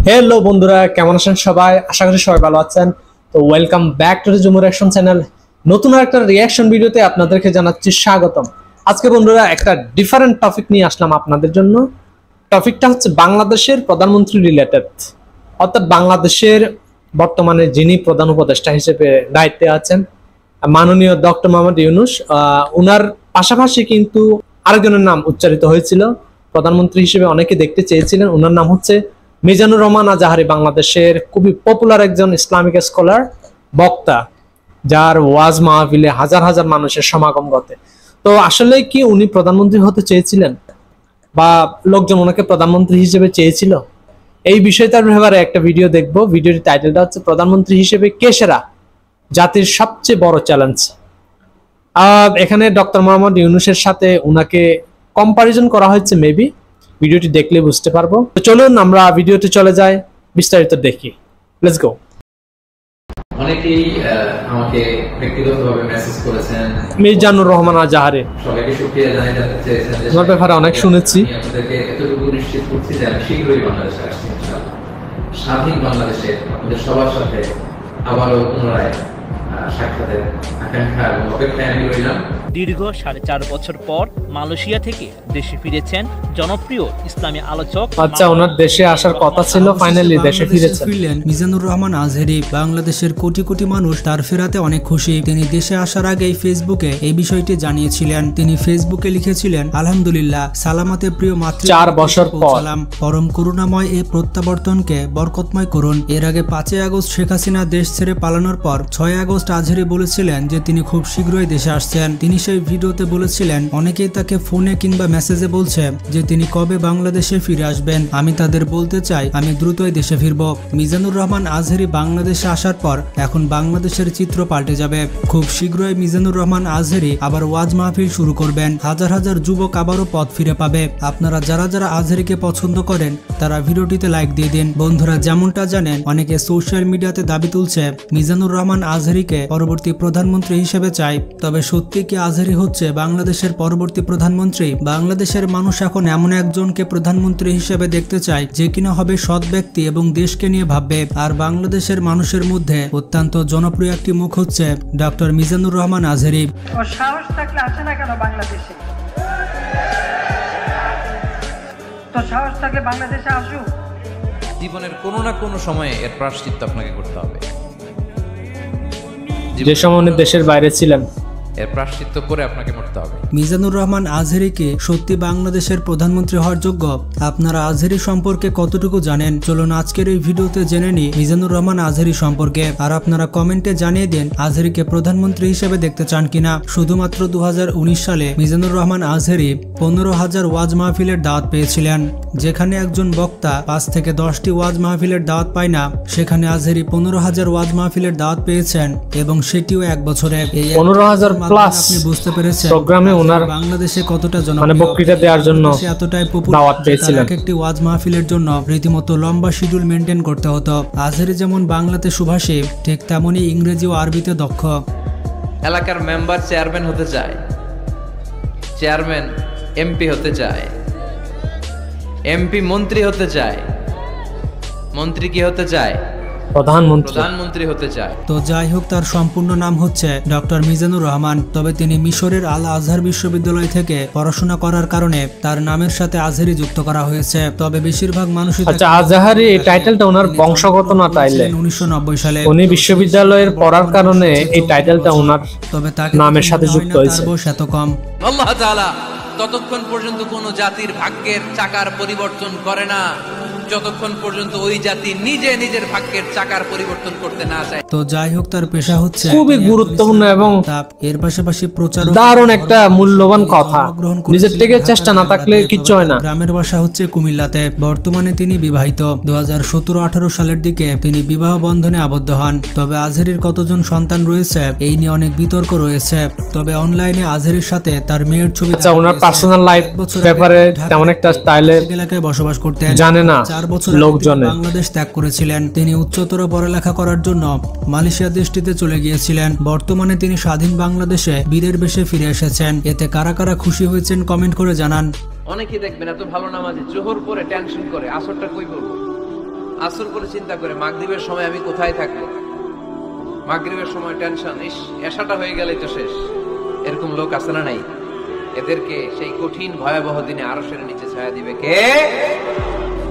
Hello বন্ধুরা, কেমন আছেন সবাই? আশা করি সবাই ভালো আছেন। তো welcome back to the Jumu reaction channel. নতুন একটা রিঅ্যাকশন ভিডিওতে আপনাদেরকে জানাচ্ছি স্বাগতম। আজকে বন্ধুরা একটা ডিফারেন্ট টপিক নিয়ে আসলাম আপনাদের জন্য। টপিকটা হচ্ছে বাংলাদেশের প্রধানমন্ত্রী রিলেটেড, অর্থাৎ বাংলাদেশের বর্তমানে যিনি প্রধান উপদেষ্টা হিসেবে দায়িত্বে আছেন মাননীয় ডক্টর মোহাম্মদ ইউনূস, ওনার পাশাপাশি কিন্তু আরেকজনের নাম উচ্চারিত হয়েছিল প্রধানমন্ত্রী হিসেবে, অনেকে দেখতে চেয়েছিলেন। ওনার নাম হচ্ছে মিজানুর রহমান আজাহারি, বাংলাদেশের খুবই পপুলার একজন ইসলামিক স্কলার, বক্তা, যার ওয়াজ মাহফিলে হাজার হাজার মানুষের সমাগম ঘটে। তো আসলে কি উনি প্রধানমন্ত্রী হতে চেয়েছিলেন বা লোকজন ওনাকে প্রধানমন্ত্রী হিসেবে চেয়েছিল? এই বিষয়টার ব্যাপারে একটা ভিডিও দেখবো। ভিডিওর টাইটেলটা হচ্ছে প্রধানমন্ত্রী হিসেবে কে সেরা, জাতির সবচেয়ে বড় চ্যালেঞ্জ। এখানে ডক্টর মোহাম্মদ ইউনূসের সাথে উনাকে কম্পারিজন করা হয়েছে মেবি। ভিডিওটি দেখলে বুঝতে পারবো। তো চলুন আমরা ভিডিওতে চলে যাই, বিস্তারিত দেখি। Let's go. অনেকেই আমাকে ব্যক্তিগতভাবে মেসেজ করেছেন মিজানুর রহমান আজাহারি, সবাইকে শুকরিয়া জানাতে চেয়েছেন যে ওনার ব্যাপারে অনেক শুনেছি। আপনাদেরকে এতটুকু নিশ্চিত করছি যে আমি শীঘ্রই বাংলাদেশে আসছি ইনশাআল্লাহ। স্বাধীন বাংলাদেশে আপনাদের সবার সাথে আবারও পুনরায় সাক্ষাতের আকাঙ্ক্ষা এবং অপেক্ষায় আমি রইলাম। দীর্ঘ 4.5 বছর পর মালয়েশিয়া থেকে দেশে ফিরেছেন জনপ্রিয় ইসলামী আলোচক। আচ্ছা, ওনার দেশে আসার কথা ছিল, ফাইনালি দেশে ফিরেছেন। মিজানুর রহমান আজহারি। বাংলাদেশের কোটি কোটি মানুষ তার ফেরাতে অনেক খুশি। তিনি দেশে আসার আগেই ফেসবুকে এই বিষয়টি জানিয়েছিলেন। তিনি ফেসবুকে লিখেছিলেন, আলহামদুলিল্লাহ, সালামাতে প্রিয় মাতৃ 4 বছর পর পরম করুণাময় এই প্রত্যাবর্তনকে বরকতময় করুন। এর আগে 5 আগস্ট শেখ হাসিনা দেশ ছেড়ে পালানোর পর 6 আগস্ট আজহারি বলেছিলেন যে তিনি খুব শীঘ্রই দেশে আসছেন। তিনি সেই ভিডিওতে বলেছিলেন, অনেকেই তাকে ফোনে কিংবা মেসেজে বলছে যে তিনি কবে বাংলাদেশে ফিরে আসবেন। আমি তাদের বলতে চাই আমি দ্রুতই দেশে ফিরব। মিজানুর রহমান আজহারি বাংলাদেশে আসার পর এখন বাংলাদেশের চিত্র পাল্টে যাবে। খুব শীঘ্রই মিজানুর রহমান আজহারি আবার ওয়াজ মাহফিল শুরু করবেন। হাজার হাজার যুবক আবারও পথ ফিরে পাবে। আপনারা যারা যারা আজহারিকে পছন্দ করেন তারা ভিডিওটিতে লাইক দিয়ে দিন। বন্ধুরা, যেমনটা জানেন, অনেকে সোশ্যাল মিডিয়াতে দাবি তুলছে মিজানুর রহমান আজহারিকে পরবর্তী প্রধানমন্ত্রী হিসেবে চাই। তবে সত্যি কি আজহারি হচ্ছে বাংলাদেশের পরবর্তী প্রধানমন্ত্রী? বাংলাদেশের মানুষ এখন এমন একজনকে প্রধানমন্ত্রী হিসেবে দেখতে চায় যে কিনা হবে সৎ ব্যক্তি এবং দেশকে নিয়ে ভাববে। আর বাংলাদেশের মানুষের মধ্যে অত্যন্ত জনপ্রিয় একটি মুখ হচ্ছে ডক্টর মিজানুর রহমান আজহারি। সাহস থাকলে আসে না কেন বাংলাদেশে? তো সাহস থাকলে বাংলাদেশে আসুক। জীবনের কোনো না কোনো সময়ে এর প্রায়শ্চিত্ত আপনাকে করতে হবে। যে সময় দেশের বাইরে ছিলেন, এর প্রায়শ্চিত্ত করে আপনাকে মরতে হবে। মিজানুর রহমান আজহারিকে সত্যি বাংলাদেশের প্রধানমন্ত্রী হওয়ার যোগ্য? আপনারা আজহারি সম্পর্কে কতটুকু জানেন? চলুন আজকের এই ভিডিওতে জেনে নিই মিজানুর রহমান আজহারি সম্পর্কে। আর আপনারা কমেন্টে জানিয়ে দিন আজহারিকে প্রধানমন্ত্রী হিসেবে দেখতে চান কিনা। শুধুমাত্র 2019 সালে মিজানুর রহমান আজহারি 15,000 ওয়াজ মাহফিলের দাওয়াত পেয়েছিলেন। যেখানে একজন বক্তা 5 থেকে 10টি ওয়াজ মাহফিলের দাওয়াত পায় না, সেখানে আজহারি 15,000 ওয়াজ মাহফিলের দাওয়াত পেয়েছেন, এবং সেটিও 1 বছরে। এই 15,000 প্লাস আপনি বুঝতে পেরেছেন প্রোগ্রামে ওনার বাংলাদেশে কতটা জনপ্রিয়, মানে বক্তৃতা দেওয়ার জন্য এতটাই দাওয়াত পেয়েছিলেন। একটি ওয়াজ মাহফিলের জন্য রীতিমতো লম্বা শিডিউল মেনটেন করতে হতো। আজহারি যেমন বাংলাতে সুভাষী, ঠিক তেমনি ইংরেজি ও আরবিতে দক্ষ। এলাকার মেম্বার চেয়ারম্যান হতে চায়, চেয়ারম্যান এমপি হতে চায়, এমপি মন্ত্রী হতে চায়, মন্ত্রী কি হতে চায়? প্রধানমন্ত্রী হতে চায়। তো যাই হোক, তার সম্পূর্ণ নাম হচ্ছে ডক্টর মিজানুর রহমান। তবে তিনি মিশরের আল আজহার বিশ্ববিদ্যালয় থেকে পড়াশোনা করার কারণে তার নামের সাথে আজহারি যুক্ত করা হয়েছে। তবে বেশিরভাগ মানুষই আজহারি এই টাইটেলটা ওনার বংশগত না, তাইলে 1990 সালে উনি বিশ্ববিদ্যালয়ের পড়ার কারণে এই টাইটেলটা ওনার তবে তাকে নামের সাথে যুক্ত হয়েছে। তার বয়স এত কম। আল্লাহ তাআলা ততক্ষণ পর্যন্ত কোনো জাতির ভাগ্যের চাকার পরিবর্তন করে না যতক্ষণ পর্যন্ত ওই জাতি নিজে নিজের ভাগ্যের চাকার পরিবর্তন করতে না চায়। তো যাই হোক, তার পেশা হচ্ছে খুবই গুরুত্বপূর্ণ এবং এর পাশাপাশি প্রচার। দারুণ একটা মূল্যবান কথা, নিজের থেকে চেষ্টা না থাকলে কিচ্ছু হয় না। গ্রামের বাসা হচ্ছে কুমিল্লাতে। বর্তমানে তিনি বিবাহিত। 2017-18 সালের দিকে তিনি বিবাহ বন্ধনে আবদ্ধ হন। তবে আজহারির কতজন সন্তান রয়েছে এই নিয়ে অনেক বিতর্ক রয়েছে। তবে অনলাইনে আজহারির সাথে তার মেয়ের ছবি। ওনার পার্সোনাল লাইফ ব্যাপারে তেমন একটা স্টাইলে এলাকায় বসবাস করতেন, জানে না। 4 বছর লোকজন বাংলাদেশ ত্যাগ করেছিলেন। তিনি উচ্চতর পড়ালেখা করার জন্য মালয়েশিয়া দেশটিতে চলে গিয়েছিলেন। বর্তমানে তিনি স্বাধীন বাংলাদেশে বীরের বেশে ফিরে এসেছেন। এতে কারা কারা খুশি হয়েছেন কমেন্ট করে জানান। অনেকেই দেখবেন এত ভালো নামাজি জোহর পরে টেনশন করে আসরটা কই করব, আসর করে চিন্তা করে মাগরিবের সময় আমি কোথায় থাকবো, মাগরিবের সময় টেনশন, ইস এশাটা হয়ে গেলেই তো শেষ। এরকম লোক আছে না নাই? এদেরকে সেই কঠিন ভয়াবহ দিনে আরশের নিচে ছায়া দিবে কে?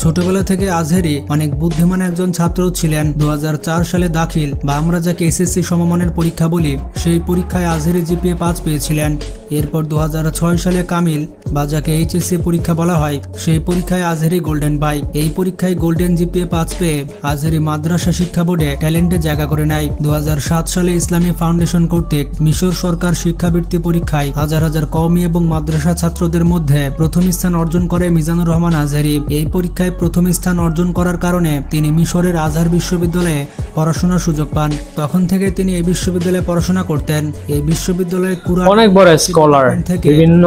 ছোটবেলা থেকে আজহারি অনেক বুদ্ধিমান একজন ছাত্র ছিলেন। 2004 সালে দাখিল বা আমরা যাকে এসএসসি সমমানের পরীক্ষা বলি, সেই পরীক্ষায় আজহারি জিপিএ 5 পেয়েছিলেন। এরপর 2006 সালে কামিল বা যাকে এইচএসসি পরীক্ষা বলা হয়, সেই পরীক্ষায় আজহারি গোল্ডেন পায়। এই পরীক্ষায় গোল্ডেন জিপিএ 5 পেয়ে আজহারি মাদ্রাসা শিক্ষা বোর্ডে ট্যালেন্টে জায়গা করে নেয়। 2007 সালে ইসলামী ফাউন্ডেশন কর্তৃক মিশর সরকার শিক্ষাবৃত্তি পরীক্ষায় হাজার হাজার কওমি এবং মাদ্রাসা ছাত্রদের মধ্যে প্রথম স্থান অর্জন করে মিজানুর রহমান আজহারি। এই পরীক্ষায় প্রথম স্থান অর্জন করার কারণে তিনি মিশরের আজহার বিশ্ববিদ্যালয়ে পড়াশোনার সুযোগ পান। তখন থেকে তিনি এই বিশ্ববিদ্যালয়ে পড়াশোনা করতেন। এই বিশ্ববিদ্যালয়ে কুরআন অনেক বড় স্কলার, বিভিন্ন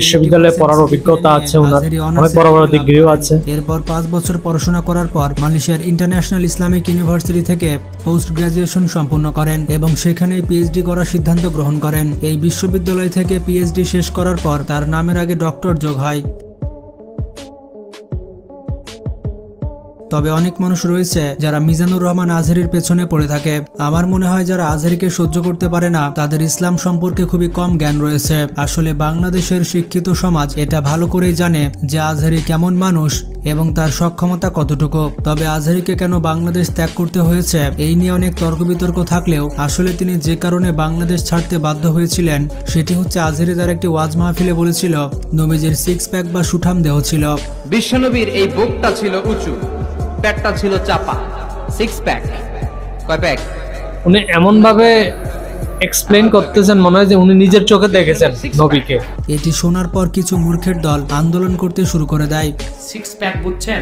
বিশ্ববিদ্যালয়ে পড়ার অভিজ্ঞতা আছে, ওনার অনেক বড় বড় ডিগ্রিও আছে। এরপর 5 বছর পড়াশোনা করার পর মালয়েশিয়ার ইন্টারন্যাশনাল ইসলামিক ইউনিভার্সিটি থেকে পোস্ট গ্রাজুয়েশন সম্পূর্ণ করেন এবং সেখানেই পিএইচডি করার সিদ্ধান্ত গ্রহণ করেন। এই বিশ্ববিদ্যালয় থেকে পিএইচডি শেষ করার পর তার নামের আগে ডক্টর যোগ হয়। তবে অনেক মানুষ রয়েছে যারা মিজানুর রহমান আজহারির পেছনে পড়ে থাকে। আমার মনে হয় যারা আজহারিকে সহ্য করতে পারে না, তাদের ইসলাম সম্পর্কে খুবই কম জ্ঞান রয়েছে। আসলে বাংলাদেশের শিক্ষিত সমাজ এটা ভালো করেই জানে যে আজহারি কেমন মানুষ এবং তার সক্ষমতা কতটুকু। তবে আজহারিকে কেন বাংলাদেশ ত্যাগ করতে হয়েছে এই নিয়ে অনেক তর্ক বিতর্ক থাকলেও আসলে তিনি যে কারণে বাংলাদেশ ছাড়তে বাধ্য হয়েছিলেন সেটি হচ্ছে আজহারি তার একটি ওয়াজ মাহফিলে বলেছিল নবীজির 6 প্যাক বা সুঠাম দেহ ছিল। বিশ্বনবীর এই বুকটা ছিল উঁচু, প্যাকটা ছিল চাপা। 6 প্যাক, কয় প্যাক? উনি এমন ভাবে এক্সপ্লেইন করতেছেন মনে হয় যে উনি নিজের চোখে দেখেছেন নবীকে। এটি শোনার পর কিছু মূর্খের দল আন্দোলন করতে শুরু করে দেয়। 6 প্যাক বুঝছেন?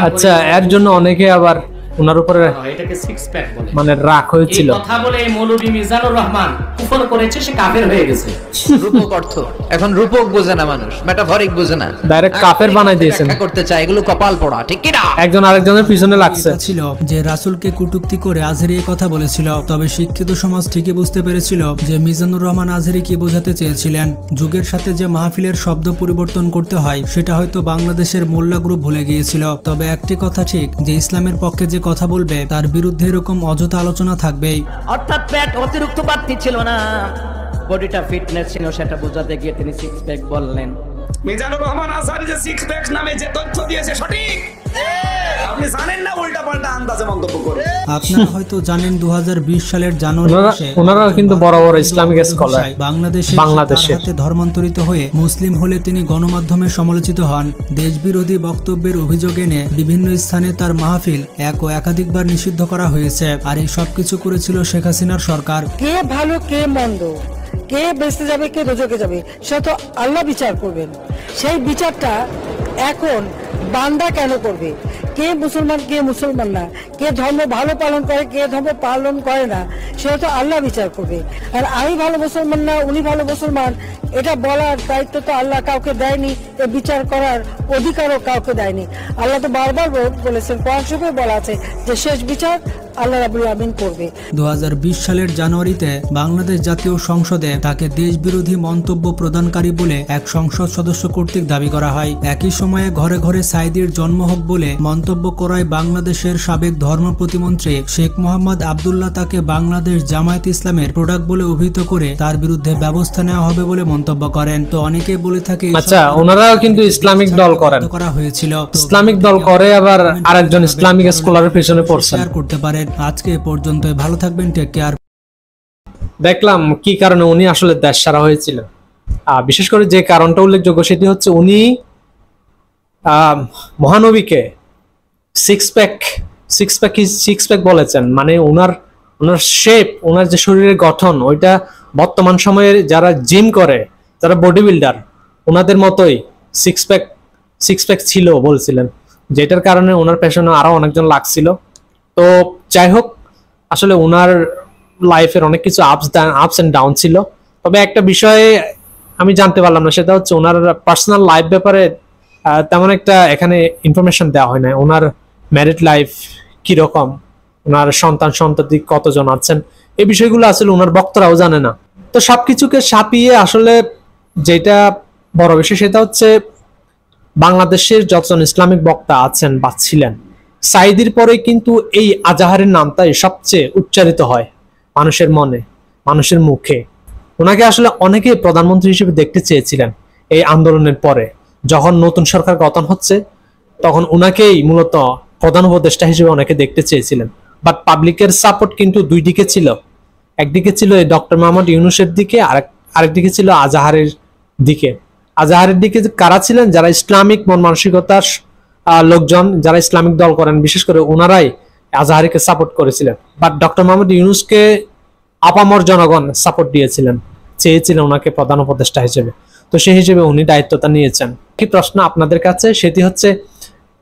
আচ্ছা, এর জন্য অনেকে আবার ওনার উপরে এটাকে 6 প্যাক বলে, মানে রাগ এই হয়েছিল। কথা বলে এই মৌলভী মিজানুর রহমান কুফর করেছে, সে কাফের হয়ে গেছে। রূপক অর্থ এখন রূপক বোঝে না মানুষ, মেটাফরিক বোঝে না, ডাইরেক্ট কাফের বানাই দিয়েছেন। ব্যাখ্যা করতে চায়, এগুলো কপাল পোড়া, ঠিক কি না? একজন আরেকজনের পিছনে লাগছে। এটা ছিল যে রাসূলকে কটূক্তি করে আজহারি এই কথা বলেছিল। তবে শিক্ষিত সমাজ ঠিকই বুঝতে পেরেছিল যে মিজানুর রহমান আজহারি কি বোঝাতে চেয়েছিলেন। যুগের সাথে যে মাহফিলের শব্দ পরিবর্তন করতে হয় সেটা হয়তো বাংলাদেশের মোল্লা গ্রুপ ভুলে গিয়েছিল। তবে একটি কথা ঠিক যে ইসলামের পক্ষে যে কথা বলবে তার বিরুদ্ধে এরকম অযথা আলোচনা থাকবেই। অর্থাৎ পেট অতিরিক্ত বাড়তি ছিল না, বডিটা ফিটনেস ছিল, সেটা বোঝাতে গিয়ে তিনি 6 প্যাক বললেন। মিজানুর রহমান আজহারি যে 6 প্যাক নামে যে তথ্য দিয়েছে সঠিক, আপনি জানেন না, উল্টা পাল্টা আন্দাজে মন্তব্য করে। আপনারা হয়তো জানেন 2020 সালের জানুয়ারি মাসে ওনারা কিন্তু বড় বড় ইসলামিক স্কলার বাংলাদেশে হাতে ধর্মান্তরিত হয়ে মুসলিম হলে তিনি গণমাধ্যমে সমালোচিত হন। দেশবিরোধী বক্তব্যের অভিযোগ এনে বিভিন্ন স্থানে তার মাহফিল এক ও একাধিকবার নিষিদ্ধ করা হয়েছে। আর এই সবকিছু করেছিল শেখ হাসিনার সরকার। কে ভালো কে মন্দ, কে বেঁচতে যাবে কে দোজখে যাবে সেটা তো আল্লাহ বিচার করবেন। সেই বিচারটা এখন বান্দা কেন করবে? কে মুসলমান কে মুসলমান না, কে ধর্ম ভালো পালন করে কে ধর্ম পালন করে না, সেটা তো আল্লাহ বিচার করবে। আর আমি ভালো মুসলমান না উনি ভালো মুসলমান এটা বলার দায়িত্ব তো আল্লাহ কাউকে দেয়নি, এ বিচার করার অধিকারও কাউকে দেয়নি। আল্লাহ তো বারবার বলেছেন, কোরআন শরীফে বলা আছে যে শেষ বিচার আল্লাহ রাব্বুল আমিন করবে। 2020 সালের জানুয়ারিতে বাংলাদেশ জাতীয় সংসদে তাকে দেশবিরোধী মন্তব্য প্রদানকারী বলে এক সংসদ সদস্য কর্তৃক দাবি করা হয়। একই সময়ে ঘরে ঘরে সাইদির জন্ম হোক বলে মন্তব্য করায় বাংলাদেশের সাবেক ধর্ম প্রতিমন্ত্রী শেখ মোহাম্মদ আব্দুল্লাহ তাকে বাংলাদেশ জামায়াত ইসলামের প্রোডাক্ট বলে অভিহিত করে তার বিরুদ্ধে ব্যবস্থা নেওয়া হবে বলে মন্তব্য করেন। তো অনেকে বলে থাকে আচ্ছা, ওনারাও কিন্তু ইসলামিক দল করেন, করা হয়েছিল, ইসলামিক দল করে আবার আরেকজন ইসলামিক স্কলারের পেছনে পড়ছেন। শেয়ার করতে পারেন। আজকে পর্যন্ত ভালো থাকবেন, টেক কেয়ার। দেখলাম কি কারণে উনি আসলে দেশ ছাড়া হয়েছিলেন। বিশেষ করে যে কারণটা উল্লেখযোগ্য সেটি হচ্ছে উনি মহানবীকে 6 প্যাক বলেছেন। মানে ওনার শেপ, ওনার যে শরীরের গঠন, ওইটা বর্তমান সময়ে যারা জিম করে, যারা বডি বিল্ডার, ওনাদের মতোই 6 প্যাক ছিল বলছিলেন, যেটার কারণে ওনার পেছনে আরো অনেকজন লাগছিল। তো যাই হোক, আসলে ওনার লাইফের অনেক কিছু আপস এন্ড ডাউন ছিল। তবে একটা বিষয়ে আমি জানতে পারলাম না, সেটা হচ্ছে ওনার পার্সোনাল লাইফ ব্যাপারে তেমন একটা এখানে ইনফরমেশন দেওয়া হয় না। ওনার ম্যারিড লাইফ কিরকম, ওনার সন্তানদি কতজন আছেন, এই বিষয়গুলো আসলে ওনার বক্তারাও জানে না। তো সবকিছুকে ছাপিয়ে আসলে যেটা বড় বিষয় সেটা হচ্ছে বাংলাদেশের যতজন ইসলামিক বক্তা আছেন বা ছিলেন, সাইদির পরে কিন্তু এই আজাহারের নামটাই সবচেয়ে উচ্চারিত হয় মানুষের মনে, মানুষের মুখে। ওনাকে আসলে অনেকেই প্রধানমন্ত্রী হিসেবে দেখতে চেয়েছিলেন এই আন্দোলনের পরে। যখন নতুন সরকার গঠন হচ্ছে তখন ওনাকেই মূলত প্রধান উপদেষ্টা হিসেবে অনেকে দেখতে চেয়েছিলেন। বাট পাবলিকের সাপোর্ট কিন্তু দুই দিকে ছিল। একদিকে ছিল ডক্টর মোহাম্মদ ইউনূসের দিকে, আরেকদিকে ছিল আজাহারের দিকে। আজাহারের দিকে কারা ছিলেন? যারা ইসলামিক মন মানসিকতার লোকজন, যারা ইসলামিক দল করেন, বিশেষ করে ওনারাই আজাহারিকে সাপোর্ট করেছিলেন। বাট ডক্টর মোহাম্মদ ইউনূসকে আপামর জনগণ সাপোর্ট দিয়েছিলেন, চেয়েছিলেন ওনাকে প্রধান উপদেষ্টা হিসেবে। তো সেই হিসেবে উনি দায়িত্বটা নিয়েছেন। কি প্রশ্ন আপনাদের কাছে, সেটি হচ্ছে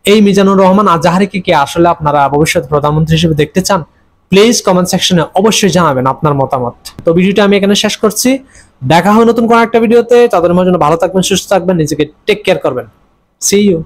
এই মিজানুর রহমান আজাহারিকে কি আসলে আপনারা ভবিষ্যতে প্রধানমন্ত্রী হিসেবে দেখতে চান? প্লিজ কমেন্ট সেকশনে অবশ্যই জানাবেন আপনার মতামত। তো ভিডিওটা আমি এখানে শেষ করছি। দেখা হয় নতুন কোন একটা ভিডিওতে। তাদের জন্য ভালো থাকবেন, সুস্থ থাকবেন, নিজেকে টেক কেয়ার করবেন। See you.